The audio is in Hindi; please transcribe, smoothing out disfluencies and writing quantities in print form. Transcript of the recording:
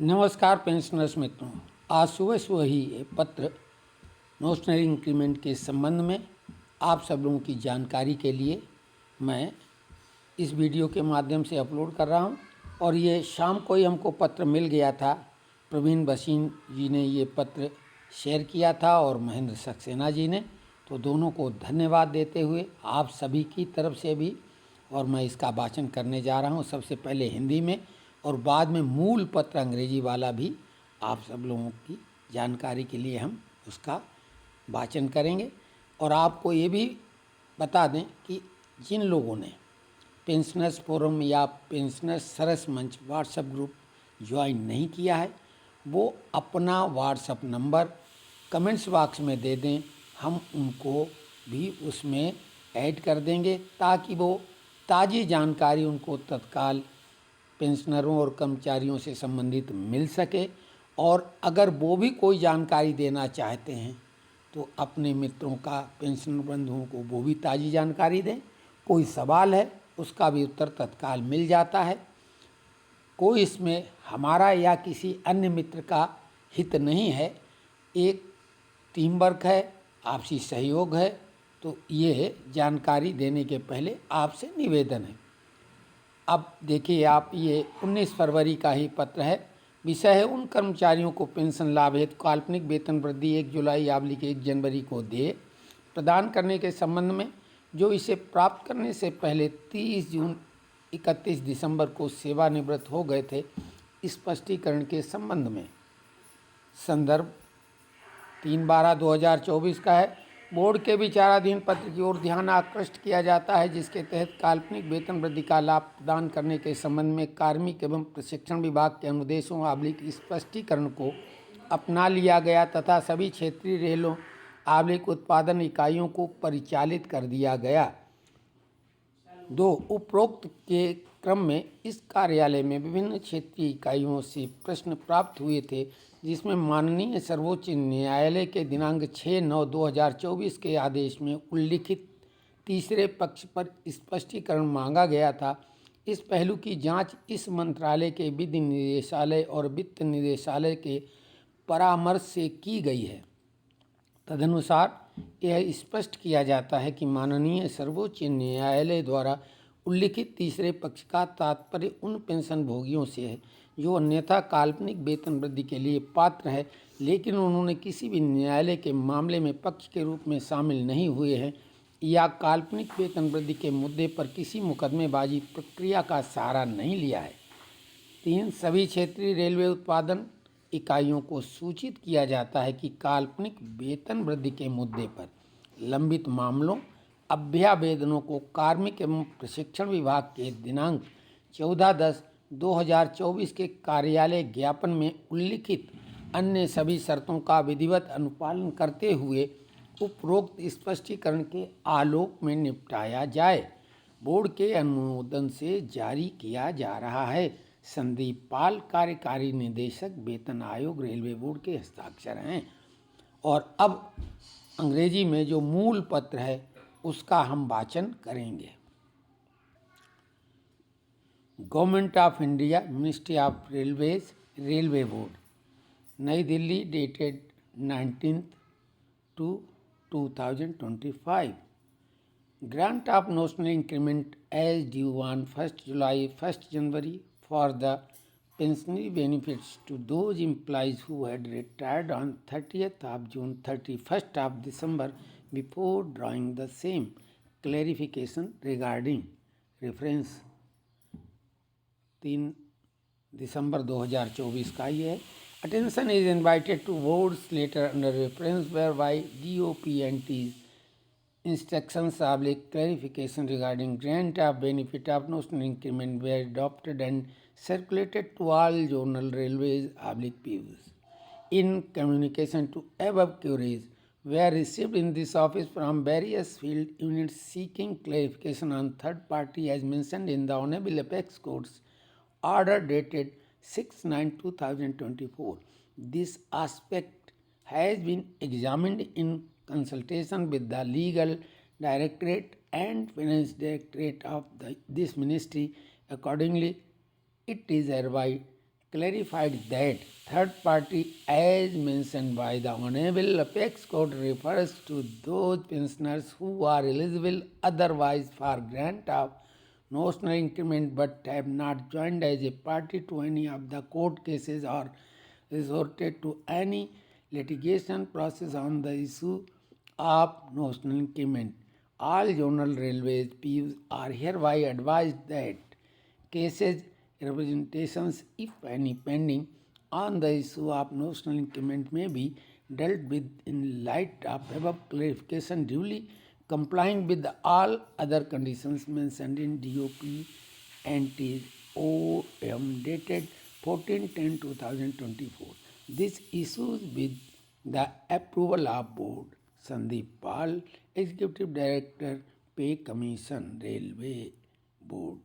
नमस्कार पेंशनर्स मित्रों, आज सुबह सुबह ही ये पत्र नोशनल इंक्रीमेंट के संबंध में आप सब लोगों की जानकारी के लिए मैं इस वीडियो के माध्यम से अपलोड कर रहा हूं। और ये शाम को ही हमको पत्र मिल गया था। प्रवीण बसीन जी ने ये पत्र शेयर किया था और महेंद्र सक्सेना जी ने, तो दोनों को धन्यवाद देते हुए आप सभी की तरफ से भी। और मैं इसका वाचन करने जा रहा हूँ, सबसे पहले हिंदी में और बाद में मूल पत्र अंग्रेजी वाला भी आप सब लोगों की जानकारी के लिए हम उसका वाचन करेंगे। और आपको ये भी बता दें कि जिन लोगों ने पेंशनर्स फोरम या पेंशनर्स सरस मंच व्हाट्सएप ग्रुप ज्वाइन नहीं किया है, वो अपना व्हाट्सएप नंबर कमेंट्स बॉक्स में दे दें, हम उनको भी उसमें ऐड कर देंगे ताकि वो ताज़ी जानकारी उनको तत्काल पेंशनरों और कर्मचारियों से संबंधित मिल सके। और अगर वो भी कोई जानकारी देना चाहते हैं तो अपने मित्रों का, पेंशन बंधुओं को वो भी ताज़ी जानकारी दें। कोई सवाल है उसका भी उत्तर तत्काल मिल जाता है। कोई इसमें हमारा या किसी अन्य मित्र का हित नहीं है, एक टीम वर्क है, आपसी सहयोग है। तो ये जानकारी देने के पहले आपसे निवेदन है। अब देखिए आप, ये 19 फरवरी का ही पत्र है। विषय है उन कर्मचारियों को पेंशन लाभ हेतु काल्पनिक वेतन वृद्धि 1 जुलाई याबलिक 1 जनवरी को दे प्रदान करने के संबंध में जो इसे प्राप्त करने से पहले 30 जून 31 दिसंबर को सेवानिवृत्त हो गए थे, स्पष्टीकरण के संबंध में। संदर्भ 3/12/2024 का है। बोर्ड के विचाराधीन पत्र की ओर ध्यान आकृष्ट किया जाता है, जिसके तहत काल्पनिक वेतन वृद्धि का लाभ प्रदान करने के संबंध में कार्मिक एवं प्रशिक्षण विभाग के अनुदेशों आबलिक स्पष्टीकरण को अपना लिया गया तथा सभी क्षेत्रीय रेलों आबलिक उत्पादन इकाइयों को परिचालित कर दिया गया। 2. उपरोक्त के क्रम में इस कार्यालय में विभिन्न क्षेत्रीय इकाइयों से प्रश्न प्राप्त हुए थे, जिसमें माननीय सर्वोच्च न्यायालय के दिनांक 6/9/2024 के आदेश में उल्लिखित तीसरे पक्ष पर स्पष्टीकरण मांगा गया था। इस पहलू की जांच इस मंत्रालय के विधि निदेशालय और वित्त निदेशालय के परामर्श से की गई है। तदनुसार यह स्पष्ट किया जाता है कि माननीय सर्वोच्च न्यायालय द्वारा उल्लिखित तीसरे पक्ष का तात्पर्य उन पेंशन भोगियों से है जो अन्यथा काल्पनिक वेतन वृद्धि के लिए पात्र है, लेकिन उन्होंने किसी भी न्यायालय के मामले में पक्ष के रूप में शामिल नहीं हुए हैं या काल्पनिक वेतन वृद्धि के मुद्दे पर किसी मुकदमेबाजी प्रक्रिया का सहारा नहीं लिया है। 3. सभी क्षेत्रीय रेलवे उत्पादन इकाइयों को सूचित किया जाता है कि काल्पनिक वेतन वृद्धि के मुद्दे पर लंबित मामलों अभ्यावेदनों को कार्मिक एवं प्रशिक्षण विभाग के दिनांक 14/10/2024 के कार्यालय ज्ञापन में उल्लिखित अन्य सभी शर्तों का विधिवत अनुपालन करते हुए उपरोक्त स्पष्टीकरण के आलोक में निपटाया जाए। बोर्ड के अनुमोदन से जारी किया जा रहा है। संदीप पाल, कार्यकारी निदेशक, वेतन आयोग, रेलवे बोर्ड के हस्ताक्षर हैं। और अब अंग्रेजी में जो मूल पत्र है उसका हम वाचन करेंगे। Government of India, ministry of railways, railway board, नई Delhi, dated 19/2/2025। Grant of notional increment as due on 1st July, 1st January for the pensionary benefits to those employees who had retired on 30th of June, 31st of December before drawing the same. Clarification regarding reference 3 दिसंबर 2024 का ये है। Attention is invited to board's letter under reference whereby DOPNT's instructions clarification regarding grant of benefit of notional increment were adopted and circulated to all zonal railways PUs. In communication to above queries were received in this office from various field units seeking clarification on third party as mentioned in the Honorable Apex Court's order dated 6/9/2024. This aspect has been examined in consultation with the legal directorate and finance directorate of this ministry. Accordingly, it is hereby clarified that third party, as mentioned by the Honorable Apex Court, refers to those pensioners who are eligible otherwise for grant of notional increment but have not joined as a party to any of the court cases or resorted to any litigation process on the issue of notional increment. All zonal railways PUs are hereby advised that cases, representations, if any, pending on the issue of notional increment may be dealt with in light of above clarification, duly complying with all other conditions mentioned in DOP and OM dated 14/10/2024. This issues with the approval of Board. Sandeep Pal, Executive Director, Pay Commission, Railway Board.